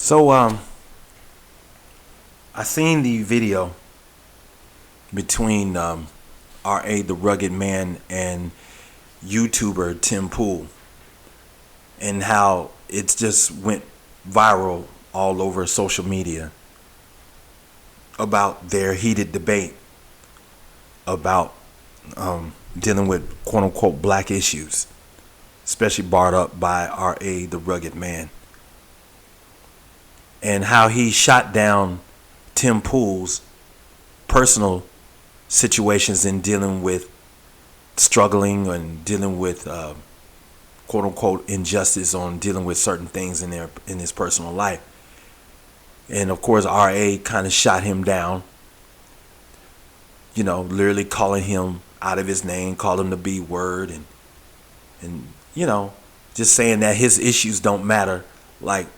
So I seen the video between R.A. the Rugged Man and YouTuber Tim Pool, and how it just went viral all over social media about their heated debate about dealing with quote unquote black issues, especially brought up by R.A. the Rugged Man, and how he shot down Tim Pool's personal situations in dealing with struggling and dealing with quote unquote injustice on dealing with certain things in his personal life. And of course RA kind of shot him down, literally calling him out of his name, called him the B word, and just saying that his issues don't matter like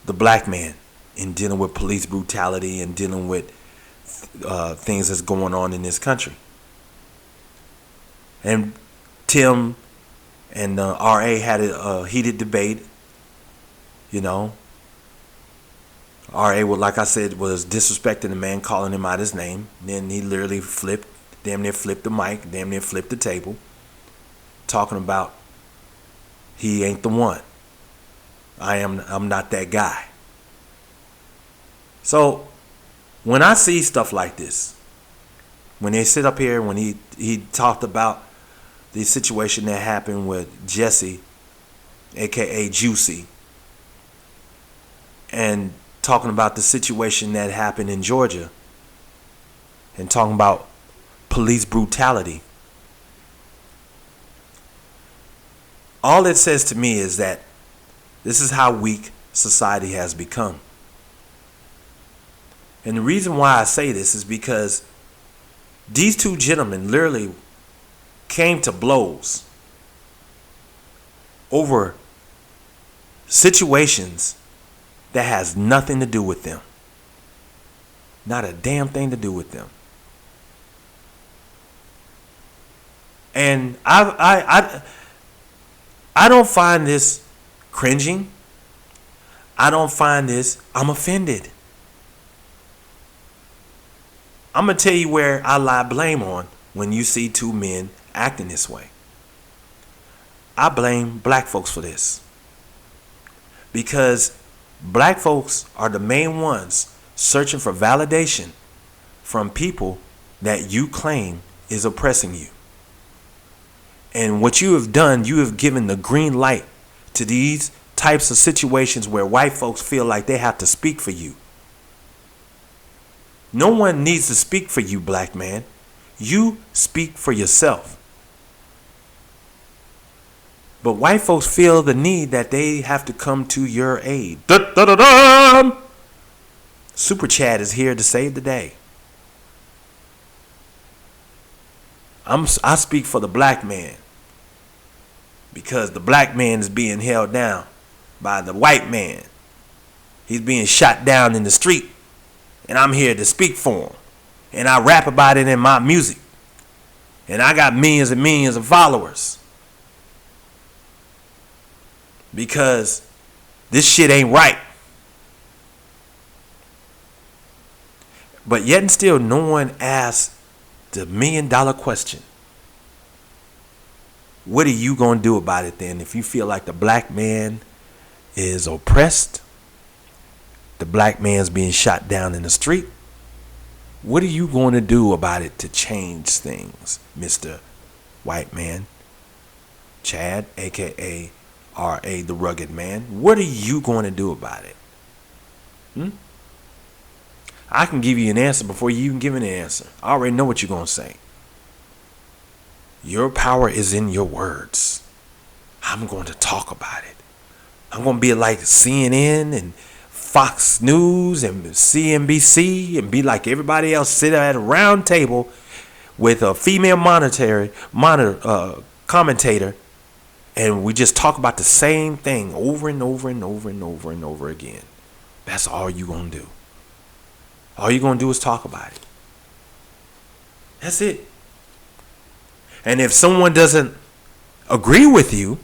the black man in dealing with police brutality and dealing with things that's going on in this country. And Tim and RA had a heated debate. RA, like I said, was disrespecting the man, calling him out his name. Then he literally damn near flipped the mic, damn near flipped the table, talking about he ain't the one. I'm not that guy. So when I see stuff like this, when they sit up here, when he talked about the situation that happened with Jesse, aka Juicy, and talking about the situation that happened in Georgia, and talking about police brutality, all it says to me is that this is how weak society has become. And the reason why I say this is because these two gentlemen literally came to blows over situations that has nothing to do with them. Not a damn thing to do with them. And I don't find this cringing. I don't find this, I'm offended. I'm going to tell you where I lie blame on when you see two men acting this way. I blame black folks for this. Because black folks are the main ones searching for validation from people that you claim is oppressing you. And what you have done, you have given the green light to these types of situations where white folks feel like they have to speak for you. No one needs to speak for you, black man. You speak for yourself. But white folks feel the need that they have to come to your aid. Da-da-da-da! Super Chad is here to save the day. I speak for the black man, because the black man is being held down by the white man. He's being shot down in the street. And I'm here to speak for him. And I rap about it in my music. And I got millions and millions of followers. Because this shit ain't right. But yet and still, no one asked the $1 million question. What are you going to do about it then if you feel like the black man is oppressed? The black man's being shot down in the street. What are you going to do about it to change things, Mr. White Man? Chad, aka R.A. the Rugged Man. What are you going to do about it? I can give you an answer before you even give me an answer. I already know what you're going to say. Your power is in your words. I'm going to talk about it. I'm going to be like CNN and Fox News and CNBC and be like everybody else, sit at a round table with a female commentator, and we just talk about the same thing over and over and over and over and over again. That's all you're going to do. All you're going to do is talk about it. That's it. And if someone doesn't agree with you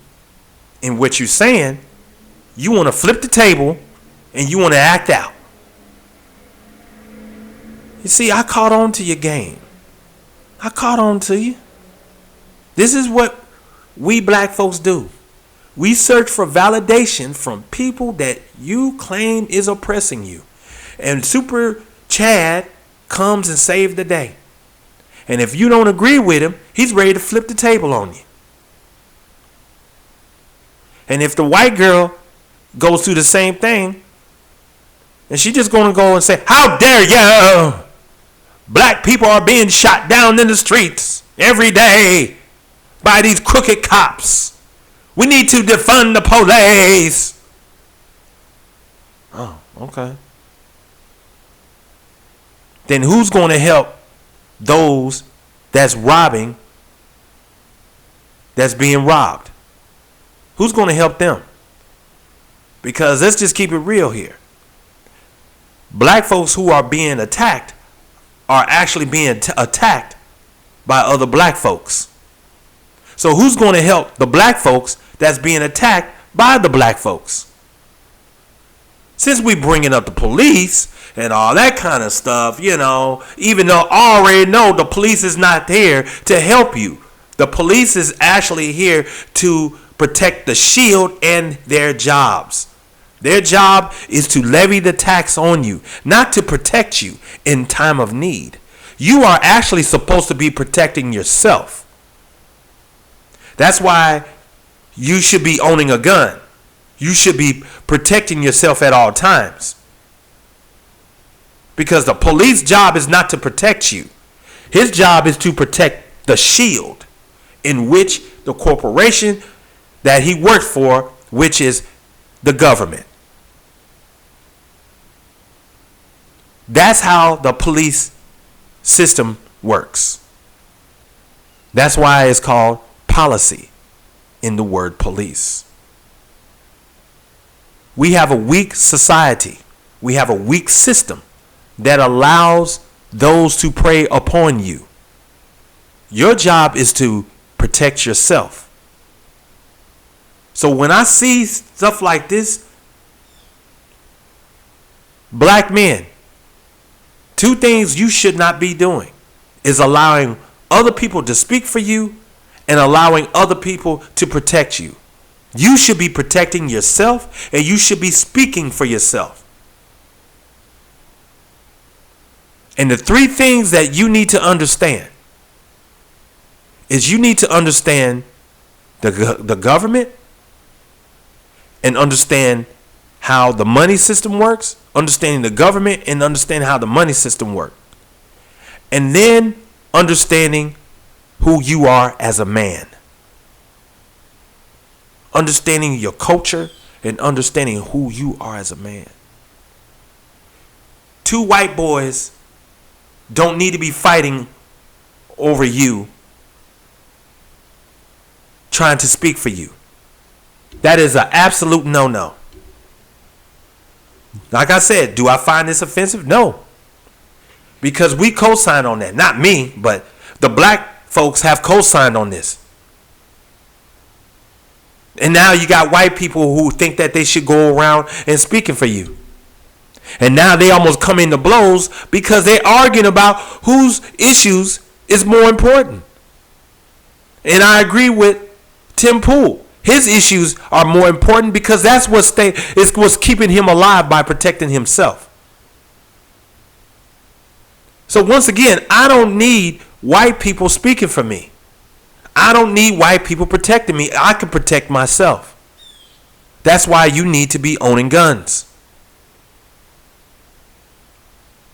in what you're saying, you want to flip the table and you want to act out. You see, I caught on to your game. I caught on to you. This is what we black folks do. We search for validation from people that you claim is oppressing you. And Super Chad comes and saves the day. And if you don't agree with him, he's ready to flip the table on you. And if the white girl goes through the same thing, and she's just going to go and say, how dare you? Black people are being shot down in the streets every day by these crooked cops. We need to defund the police. Oh, okay. Then who's going to help those that's robbing, that's being robbed? Who's going to help them? Because let's just keep it real here. Black folks who are being attacked are actually being attacked by other black folks. So who's going to help the black folks that's being attacked by the black folks? Since we bringing up the police and all that kind of stuff, you know, even though I already know the police is not there to help you. The police is actually here to protect the shield and their jobs. Their job is to levy the tax on you, not to protect you in time of need. You are actually supposed to be protecting yourself. That's why you should be owning a gun. You should be protecting yourself at all times. Because the police job is not to protect you. His job is to protect the shield in which the corporation that he worked for, which is the government. That's how the police system works. That's why it's called policy in the word police. We have a weak society. We have a weak system that allows those to prey upon you. Your job is to protect yourself. So when I see stuff like this, black men, two things you should not be doing is allowing other people to speak for you and allowing other people to protect you. You should be protecting yourself and you should be speaking for yourself. And the three things that you need to understand is you need to understand the government and understand how the money system works, understanding the government and understanding how the money system works. And then understanding who you are as a man. Understanding your culture and understanding who you are as a man. Two white boys don't need to be fighting over you, trying to speak for you. That is an absolute no-no. Like I said, do I find this offensive? No. Because we co-signed on that. Not me, but the black folks have co-signed on this. And now you got white people who think that they should go around and speaking for you. And now they almost come into blows because they're arguing about whose issues is more important. And I agree with Tim Pool. His issues are more important because that's what's keeping him alive by protecting himself. So once again, I don't need white people speaking for me. I don't need white people protecting me. I can protect myself. That's why you need to be owning guns.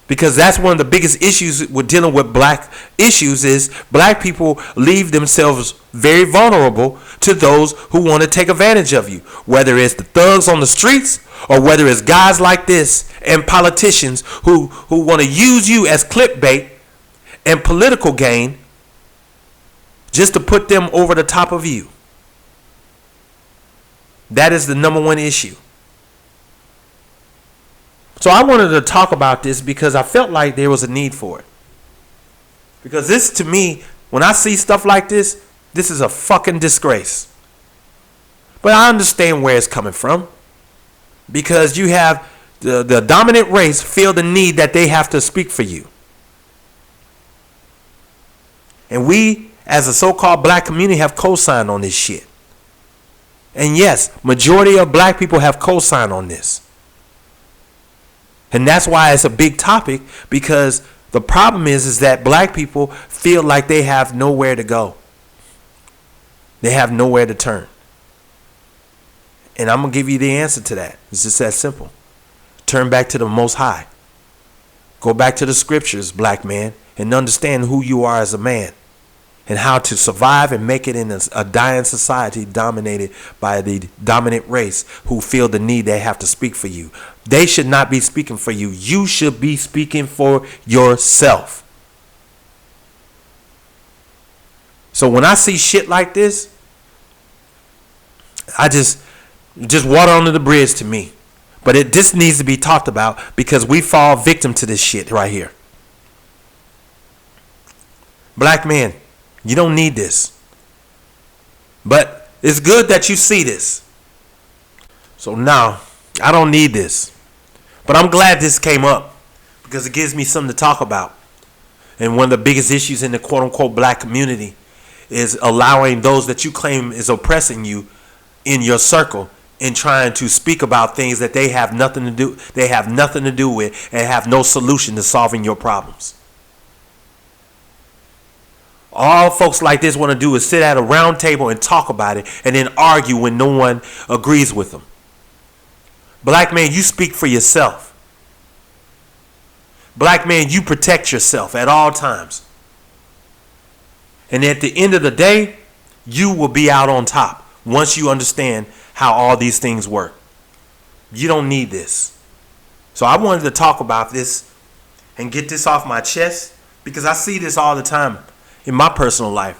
Because that's one of the biggest issues with dealing with black issues is black people leave themselves very vulnerable to those who want to take advantage of you. Whether it's the thugs on the streets or whether it's guys like this and politicians who want to use you as clickbait and political gain just to put them over the top of you. That is the number one issue. So I wanted to talk about this because I felt like there was a need for it. Because this, to me, when I see stuff like this, this is a fucking disgrace. But I understand where it's coming from. Because you have The dominant race feel the need that they have to speak for you. And we, as a so-called black community, have co-signed on this shit. And yes, majority of black people have co-signed on this. And that's why it's a big topic, because the problem is that black people feel like they have nowhere to go. They have nowhere to turn. And I'm going to give you the answer to that. It's just that simple. Turn back to the Most High. Go back to the scriptures, black man, and understand who you are as a man and how to survive and make it in a dying society dominated by the dominant race who feel the need they have to speak for you. They should not be speaking for you. You should be speaking for yourself. So when I see shit like this, I just water under the bridge to me. But this needs to be talked about because we fall victim to this shit right here. Black man, you don't need this. But it's good that you see this. So now, I don't need this. But I'm glad this came up because it gives me something to talk about. And one of the biggest issues in the quote-unquote black community is allowing those that you claim is oppressing you in your circle and trying to speak about things that they have nothing to do with and have no solution to solving your problems. All folks like this want to do is sit at a round table and talk about it and then argue when no one agrees with them. Black man, you speak for yourself. Black man, you protect yourself at all times. And at the end of the day, you will be out on top once you understand how all these things work. You don't need this. So I wanted to talk about this and get this off my chest because I see this all the time in my personal life.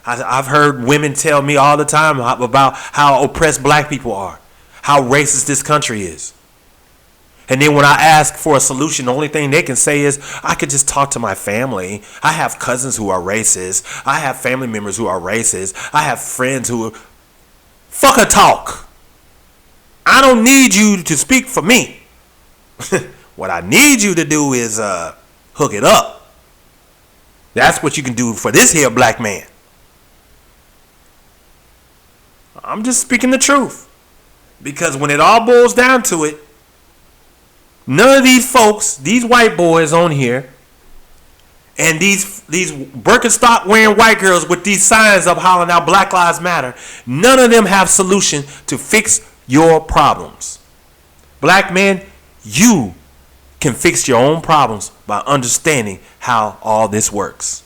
I've heard women tell me all the time about how oppressed black people are, how racist this country is. And then when I ask for a solution, the only thing they can say is, I could just talk to my family. I have cousins who are racist. I have family members who are racist. I have friends who are... Fuck a talk. I don't need you to speak for me. What I need you to do is hook it up. That's what you can do for this here black man. I'm just speaking the truth. Because when it all boils down to it, none of these folks, these white boys on here, and these Birkenstock wearing white girls with these signs up hollering out Black Lives Matter, none of them have solution to fix your problems. Black man, you can fix your own problems by understanding how all this works.